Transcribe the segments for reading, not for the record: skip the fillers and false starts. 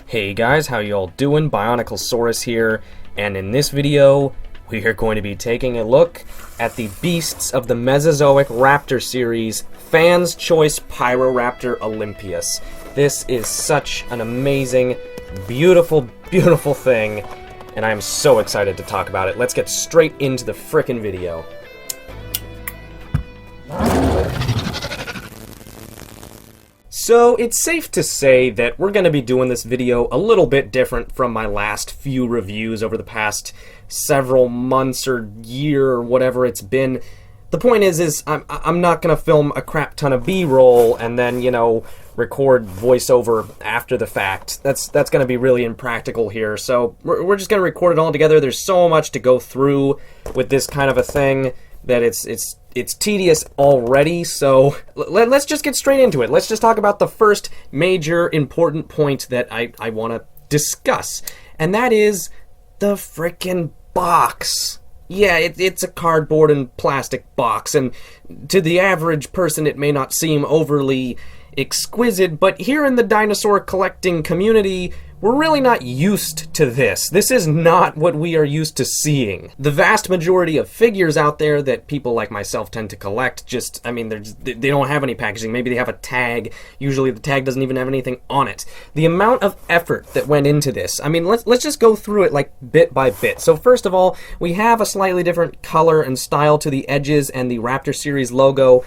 Hey guys, how y'all doing? BionicleSaurus here, and in this video, we are going to be taking a look at the beasts of the Mesozoic raptor series, Fans' Choice Pyroraptor Olympius. This is such an amazing, beautiful, beautiful thing, and I am so excited to talk about it. Let's get straight into the frickin' video. So, it's safe to say that we're going to be doing this video a little bit different from my last few reviews over the past several months or year or whatever it's been. The point is I'm not going to film a crap ton of B-roll and then, record voiceover after the fact. That's going to be really impractical here, so we're just going to record it all together. There's so much to go through with this kind of a thing that it's tedious already, so let's just get straight into it. Let's just talk about the first major important point that I want to discuss, and that is the frickin' box. Yeah, it's a cardboard and plastic box, and to the average person it may not seem overly exquisite, but here in the dinosaur collecting community, we're really not used to this. This is not what we are used to seeing. The vast majority of figures out there that people like myself tend to collect they don't have any packaging. Maybe they have a tag. Usually the tag doesn't even have anything on it. The amount of effort that went into this, let's just go through it like bit by bit. So first of all, we have a slightly different color and style to the edges and the Raptor series logo,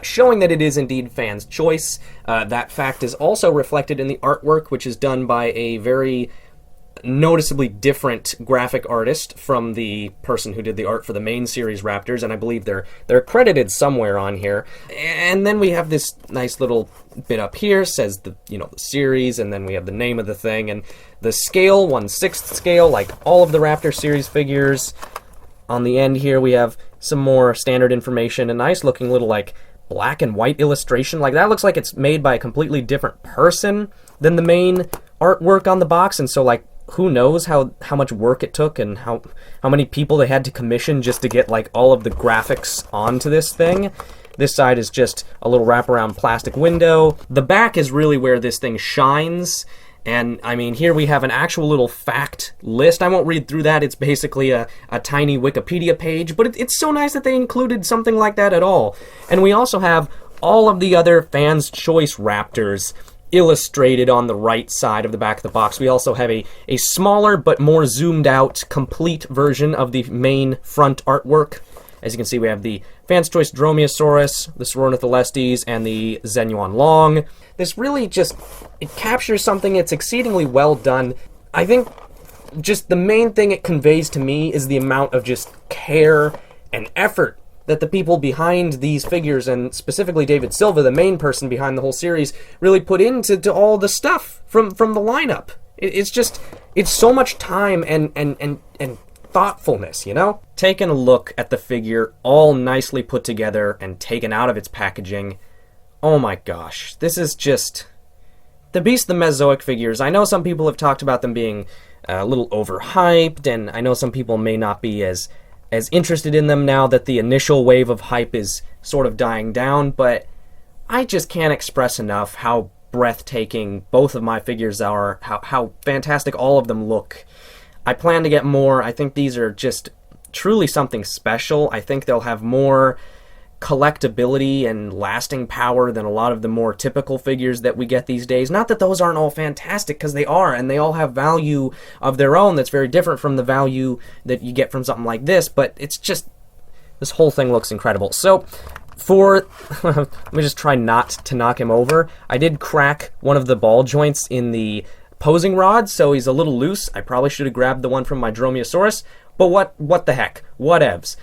showing that it is indeed Fans' Choice. That fact is also reflected in the artwork, which is done by a very noticeably different graphic artist from the person who did the art for the main series Raptors, and I believe they're credited somewhere on here. And then we have this nice little bit up here, says the series, and then we have the name of the thing, and the scale, 1/6 scale, like all of the Raptor series figures. On the end here we have some more standard information, a nice looking little black and white illustration. Like that looks like it's made by a completely different person than the main artwork on the box, and so who knows how much work it took and how many people they had to commission just to get all of the graphics onto this thing. This side is just a little wraparound plastic window. The back is really where this thing shines. And, here we have an actual little fact list. I won't read through that. It's basically a tiny Wikipedia page, but it's so nice that they included something like that at all. And we also have all of the other Fans' Choice Raptors illustrated on the right side of the back of the box. We also have a smaller but more zoomed out complete version of the main front artwork. As you can see, we have the Fans' Choice Dromaeosaurus, the Saurornitholestes, and the Xenuan Long. This really it captures something that's exceedingly well done. I think just the main thing it conveys to me is the amount of just care and effort that the people behind these figures, and specifically David Silva, the main person behind the whole series, really put into all the stuff from the lineup. It's so much time and thoughtfulness, Taking a look at the figure all nicely put together and taken out of its packaging, oh my gosh, this is just the beast of the Mesozoic figures. I know some people have talked about them being a little overhyped, and I know some people may not be as interested in them now that the initial wave of hype is sort of dying down, but I just can't express enough how breathtaking both of my figures are, how fantastic all of them look. I plan to get more. I think these are just truly something special. I think they'll have more collectability and lasting power than a lot of the more typical figures that we get these days. Not that those aren't all fantastic, because they are, and they all have value of their own that's very different from the value that you get from something like this, but it's just, this whole thing looks incredible. So, let me just try not to knock him over. I did crack one of the ball joints in the posing rod, so he's a little loose. I probably should have grabbed the one from my Dromaeosaurus, but what the heck, whatevs.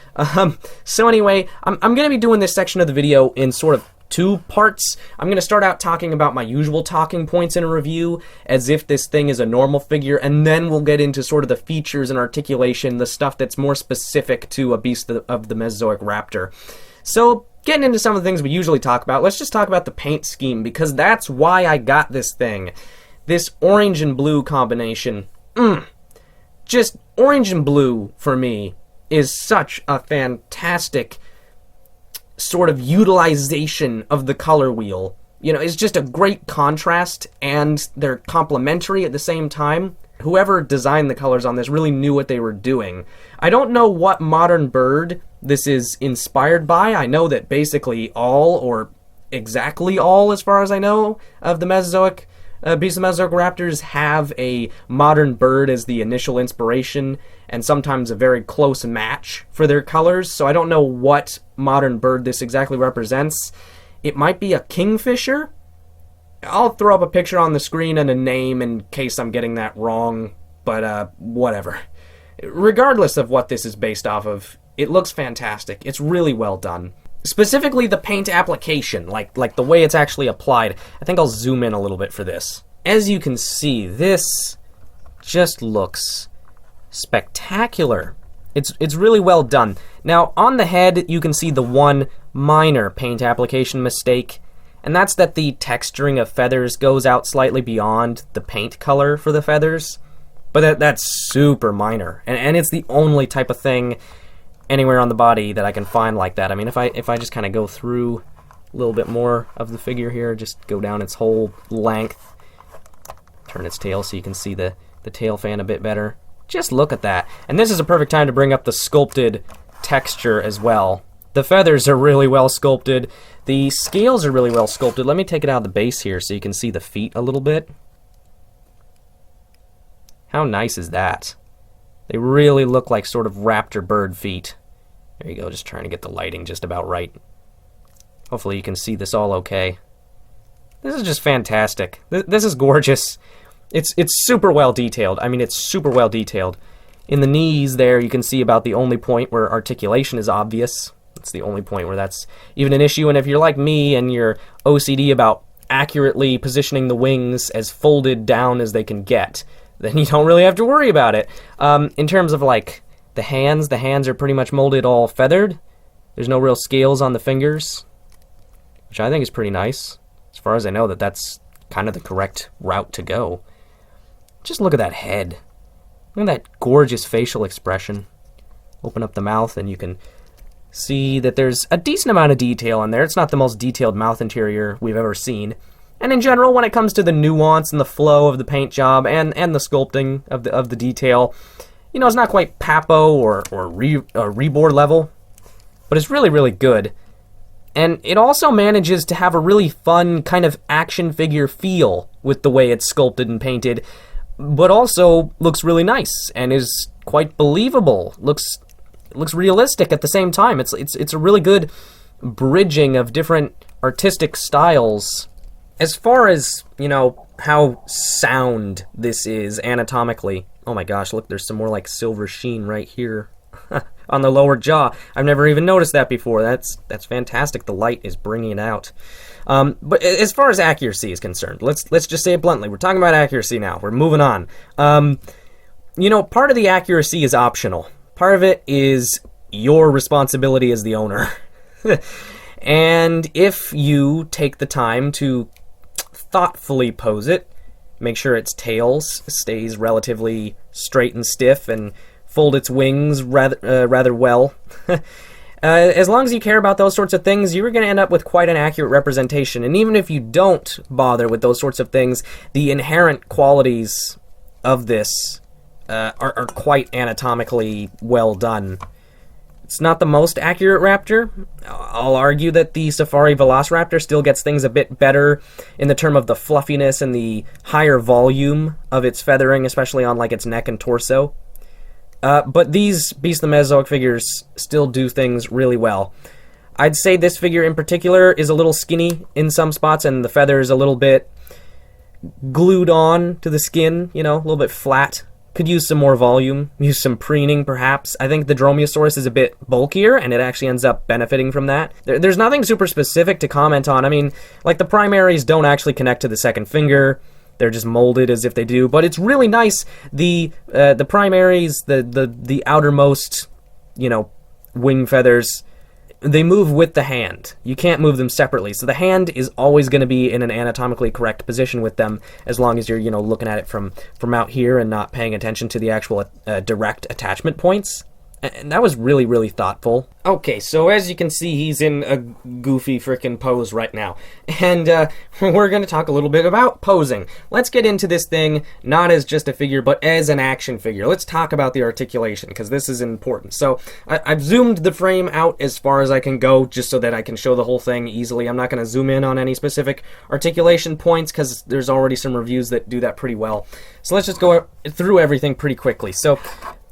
So anyway, I'm going to be doing this section of the video in sort of two parts. I'm going to start out talking about my usual talking points in a review, as if this thing is a normal figure, and then we'll get into sort of the features and articulation, the stuff that's more specific to a beast of the Mesozoic raptor. So, getting into some of the things we usually talk about, let's just talk about the paint scheme, because that's why I got this thing. This orange and blue combination, just orange and blue, for me, is such a fantastic sort of utilization of the color wheel it's just a great contrast, and they're complementary at the same time. Whoever designed the colors on this really knew what they were doing. I don't know what modern bird this is inspired by. I know that basically all, or exactly all as far as I know, of the Mesozoic beasts of Mesozoic raptors have a modern bird as the initial inspiration, and sometimes a very close match for their colors. So I don't know what modern bird this exactly represents. It might be a kingfisher. I'll throw up a picture on the screen and a name in case I'm getting that wrong, but whatever. Regardless of what this is based off of, it looks fantastic. It's really well done. Specifically the paint application, like the way it's actually applied. I think I'll zoom in a little bit for this. As you can see, this just looks spectacular. It's really well done. Now, on the head, you can see the one minor paint application mistake, and that's that the texturing of feathers goes out slightly beyond the paint color for the feathers. But that's super minor, and it's the only type of thing anywhere on the body that I can find like that. I mean, if I just kind of go through a little bit more of the figure here, just go down its whole length, turn its tail so you can see the tail fan a bit better. Just look at that. And this is a perfect time to bring up the sculpted texture as well. The feathers are really well sculpted. The scales are really well sculpted. Let me take it out of the base here so you can see the feet a little bit. How nice is that? They really look like sort of raptor bird feet. There you go, just trying to get the lighting just about right. Hopefully you can see this all okay. This is just fantastic. This is gorgeous. It's super well detailed. I mean, it's super well detailed. In the knees there, you can see about the only point where articulation is obvious. It's the only point where that's even an issue, and if you're like me and you're OCD about accurately positioning the wings as folded down as they can get, then you don't really have to worry about it. In terms of like the hands are pretty much molded all feathered. There's no real scales on the fingers, which I think is pretty nice. As far as I know, that's kind of the correct route to go. Just look at that head. Look at that gorgeous facial expression. Open up the mouth and you can see that there's a decent amount of detail in there. It's not the most detailed mouth interior we've ever seen. And in general, when it comes to the nuance and the flow of the paint job and the sculpting of the detail, it's not quite Papo or Rebor level, but it's really, really good. And it also manages to have a really fun kind of action figure feel with the way it's sculpted and painted, but also looks really nice and is quite believable. Looks realistic at the same time. It's a really good bridging of different artistic styles. As far as, how sound this is anatomically. Oh my gosh, look, there's some more like silver sheen right here on the lower jaw. I've never even noticed that before. That's fantastic. The light is bringing it out. But as far as accuracy is concerned, let's just say it bluntly. We're talking about accuracy now. We're moving on. Part of the accuracy is optional. Part of it is your responsibility as the owner. And if you take the time to thoughtfully pose it, make sure its tail stays relatively straight and stiff, and fold its wings rather well. As long as you care about those sorts of things, you're going to end up with quite an accurate representation. And even if you don't bother with those sorts of things, the inherent qualities of this are quite anatomically well done. It's not the most accurate raptor. I'll argue that the Safari Velociraptor still gets things a bit better in the term of the fluffiness and the higher volume of its feathering, especially on like its neck and torso. But these Beast of the Mesozoic figures still do things really well. I'd say this figure in particular is a little skinny in some spots, and the feather is a little bit glued on to the skin, a little bit flat. Could use some more volume, use some preening perhaps. I think the Dromaeosaurus is a bit bulkier, and it actually ends up benefiting from that. There's nothing super specific to comment on. I mean, like the primaries don't actually connect to the second finger. They're just molded as if they do, but it's really nice. The primaries, the outermost, wing feathers, they move with the hand. You can't move them separately. So the hand is always going to be in an anatomically correct position with them, as long as you're, looking at it from out here and not paying attention to the actual direct attachment points. And that was really, really thoughtful. Okay, so as you can see, he's in a goofy frickin' pose right now. And we're going to talk a little bit about posing. Let's get into this thing, not as just a figure, but as an action figure. Let's talk about the articulation, because this is important. So I've zoomed the frame out as far as I can go, just so that I can show the whole thing easily. I'm not going to zoom in on any specific articulation points, because there's already some reviews that do that pretty well. So let's just go through everything pretty quickly. So,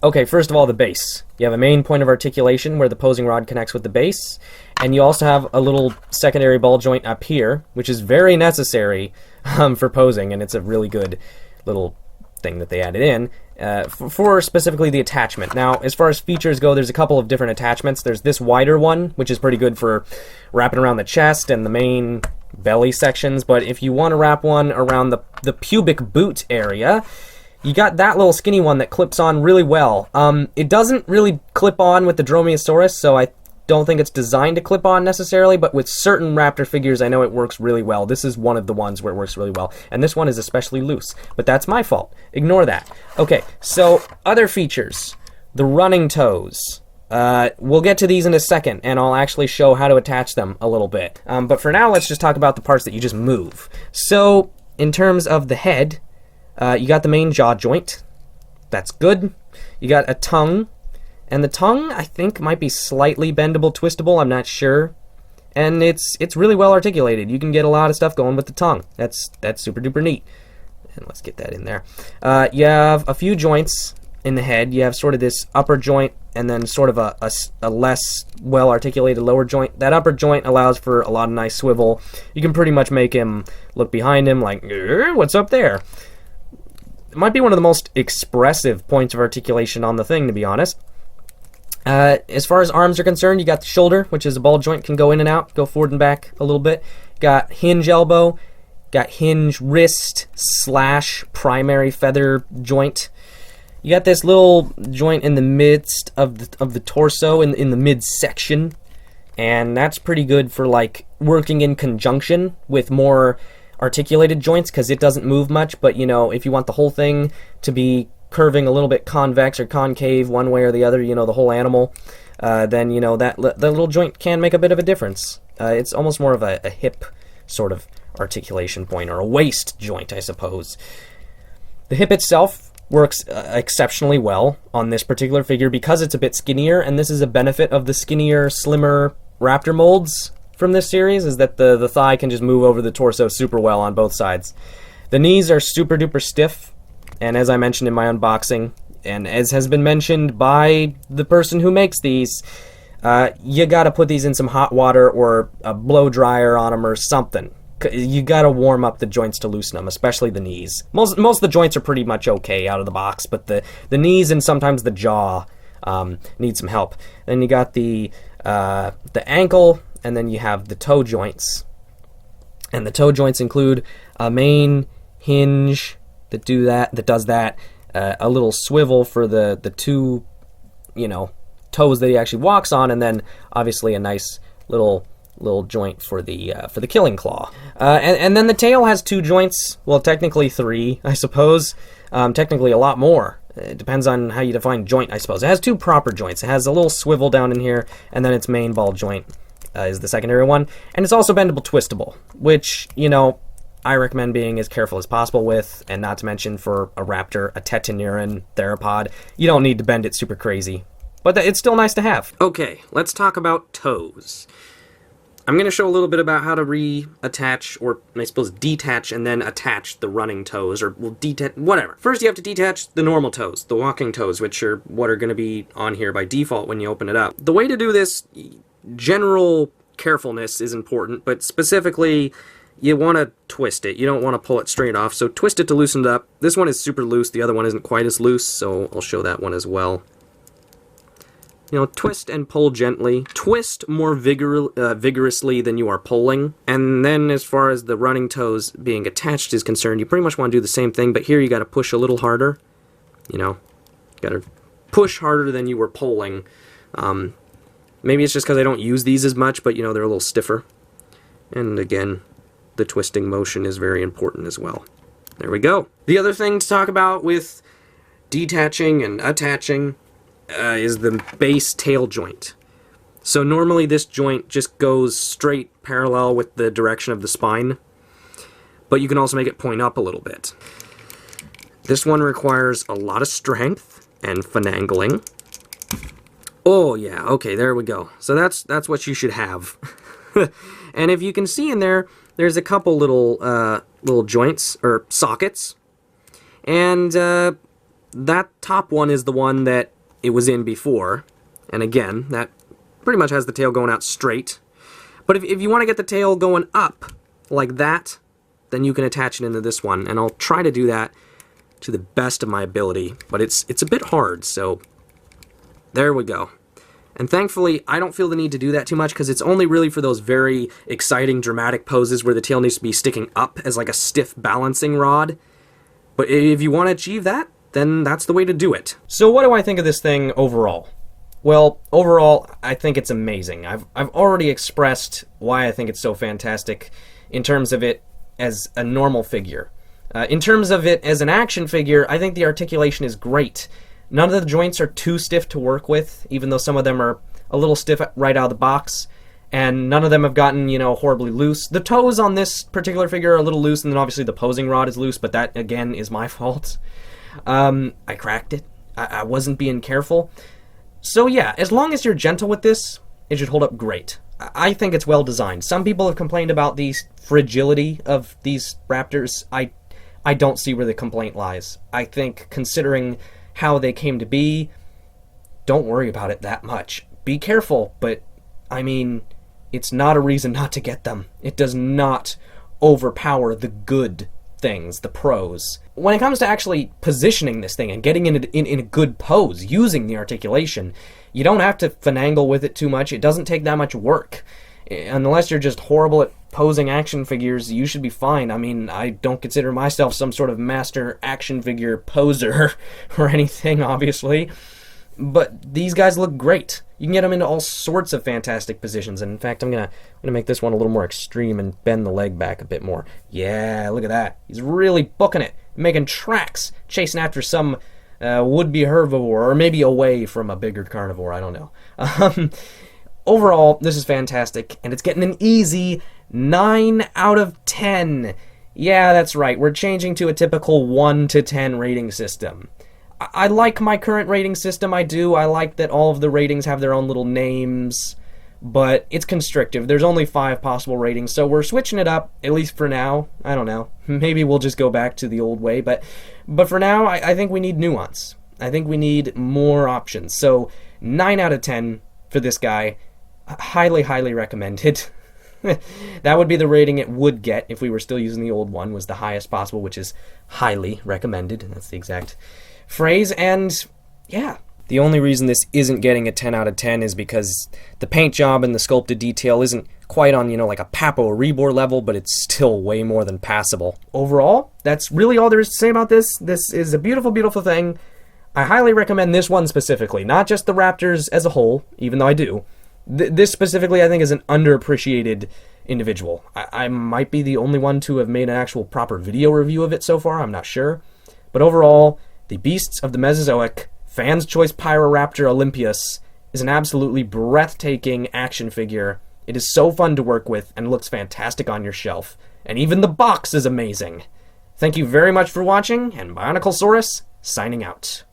okay, first of all, the base. You have a main point of articulation where the posing rod connects with the base, and you also have a little secondary ball joint up here, which is very necessary for posing, and it's a really good little thing that they added in for specifically the attachment. Now, as far as features go, there's a couple of different attachments. There's this wider one, which is pretty good for wrapping around the chest and the main belly sections, but if you want to wrap one around the pubic boot area, you got that little skinny one that clips on really well. It doesn't really clip on with the Dromaeosaurus, so I don't think it's designed to clip on necessarily, but with certain raptor figures, I know it works really well. This is one of the ones where it works really well, and this one is especially loose, but that's my fault. Ignore that. Okay, so other features. The running toes. We'll get to these in a second, and I'll actually show how to attach them a little bit. But for now, let's just talk about the parts that you just move. So, in terms of the head, you got the main jaw joint. That's good. You got a tongue. And the tongue, I think, might be slightly bendable, twistable. I'm not sure. And it's really well articulated. You can get a lot of stuff going with the tongue. That's super duper neat. And let's get that in there. You have a few joints in the head. You have sort of this upper joint and then sort of a less well articulated lower joint. That upper joint allows for a lot of nice swivel. You can pretty much make him look behind him like, what's up there? It might be one of the most expressive points of articulation on the thing, to be honest. As far as arms are concerned, you got the shoulder, which is a ball joint, can go in and out, go forward and back a little bit. Got hinge elbow, got hinge wrist / primary feather joint. You got this little joint in the midst of the torso, in the midsection, and that's pretty good for like working in conjunction with more articulated joints, because it doesn't move much, but you know, if you want the whole thing to be curving a little bit convex or concave one way or the other, you know, the whole animal, then you know that little joint can make a bit of a difference. It's almost more of a hip sort of articulation point, or a waist joint, I suppose. The hip itself works exceptionally well on this particular figure because it's a bit skinnier, and this is a benefit of the skinnier, slimmer raptor molds from this series, is that the thigh can just move over the torso super well on both sides. The knees are super duper stiff, and as I mentioned in my unboxing, and as has been mentioned by the person who makes these, you gotta put these in some hot water or a blow dryer on them or something. You gotta warm up the joints to loosen them, especially the knees. Most of the joints are pretty much okay out of the box, but the knees and sometimes the jaw need some help. Then you got the ankle, and then you have the toe joints. And the toe joints include a main hinge that does that, a little swivel for the two, you know, toes that he actually walks on, and then obviously a nice little joint for the killing claw. And then the tail has two joints, well, technically three, I suppose. Technically a lot more. It depends on how you define joint, I suppose. It has two proper joints. It has a little swivel down in here, and then its main ball joint is the secondary one. And it's also bendable twistable, which, you know, I recommend being as careful as possible with, and not to mention for a raptor, a tetaniran theropod, you don't need to bend it super crazy. But it's still nice to have. Okay, let's talk about toes. I'm going to show a little bit about how to reattach, or I suppose detach and then attach the running toes, or well, detach, whatever. First you have to detach the normal toes, the walking toes, which are what are going to be on here by default when you open it up. The way to do this, general carefulness is important, but specifically you want to twist it. You don't want to pull it straight off, so twist it to loosen it up. This one is super loose, the other one isn't quite as loose, so I'll show that one as well. You know, twist and pull gently. Twist more vigorously than you are pulling. And then as far as the running toes being attached is concerned, you pretty much want to do the same thing, but here you got to push a little harder. You know, got to push harder than you were pulling. Maybe it's just because I don't use these as much, but you know, they're a little stiffer. And again, the twisting motion is very important as well. There we go. The other thing to talk about with detaching and attaching is the base tail joint. So normally this joint just goes straight parallel with the direction of the spine, but you can also make it point up a little bit. This one requires a lot of strength and finagling. Oh yeah, okay, there we go. So that's what you should have. And if you can see in there, there's a couple little joints or sockets, and that top one is the one that it was in before. And again, that pretty much has the tail going out straight. But if you want to get the tail going up like that, then you can attach it into this one, and I'll try to do that to the best of my ability, but it's a bit hard, so there we go. And thankfully, I don't feel the need to do that too much, because it's only really for those very exciting, dramatic poses where the tail needs to be sticking up as like a stiff balancing rod. But if you want to achieve that, then that's the way to do it. So what do I think of this thing overall? Well, overall, I think it's amazing. I've already expressed why I think it's so fantastic in terms of it as a normal figure. In terms of it as an action figure, I think the articulation is great. None of the joints are too stiff to work with, even though some of them are a little stiff right out of the box, and none of them have gotten, you know, horribly loose. The toes on this particular figure are a little loose, and then obviously the posing rod is loose, but that, again, is my fault. I cracked it. I wasn't being careful. So yeah, as long as you're gentle with this, it should hold up great. I think it's well designed. Some people have complained about the fragility of these raptors. I don't see where the complaint lies. I think, considering how they came to be, don't worry about it that much. Be careful, but, I mean, it's not a reason not to get them. It does not overpower the good things, the pros. When it comes to actually positioning this thing and getting in a good pose, using the articulation, you don't have to finagle with it too much. It doesn't take that much work. Unless you're just horrible at posing action figures, you should be fine. I mean, I don't consider myself some sort of master action figure poser or anything, obviously. But these guys look great. You can get them into all sorts of fantastic positions. And in fact, I'm gonna make this one a little more extreme and bend the leg back a bit more. Yeah, look at that. He's really booking it, making tracks, chasing after some would-be herbivore, or maybe away from a bigger carnivore, I don't know. Overall, this is fantastic, and it's getting an easy 9 out of 10. Yeah, that's right, we're changing to a typical 1 to 10 rating system. I like my current rating system, I do. I like that all of the ratings have their own little names, but it's constrictive. There's only 5 possible ratings, so we're switching it up, at least for now. I don't know. Maybe we'll just go back to the old way, but for now, I think we need nuance. I think we need more options. So, 9 out of 10 for this guy. Highly, highly recommended. That would be the rating it would get if we were still using the old one, was the highest possible, which is highly recommended. That's the exact phrase, and yeah. The only reason this isn't getting a 10 out of 10 is because the paint job and the sculpted detail isn't quite on, you know, like a Papo or Rebor level, but it's still way more than passable. Overall, that's really all there is to say about this. This is a beautiful, beautiful thing. I highly recommend this one specifically, not just the Raptors as a whole, even though I do. This specifically, I think, is an underappreciated individual. I might be the only one to have made an actual proper video review of it so far, I'm not sure. But overall, the Beasts of the Mesozoic, Fans' Choice Pyroraptor Olympius, is an absolutely breathtaking action figure. It is so fun to work with and looks fantastic on your shelf. And even the box is amazing. Thank you very much for watching, and BionicleSaurus, signing out.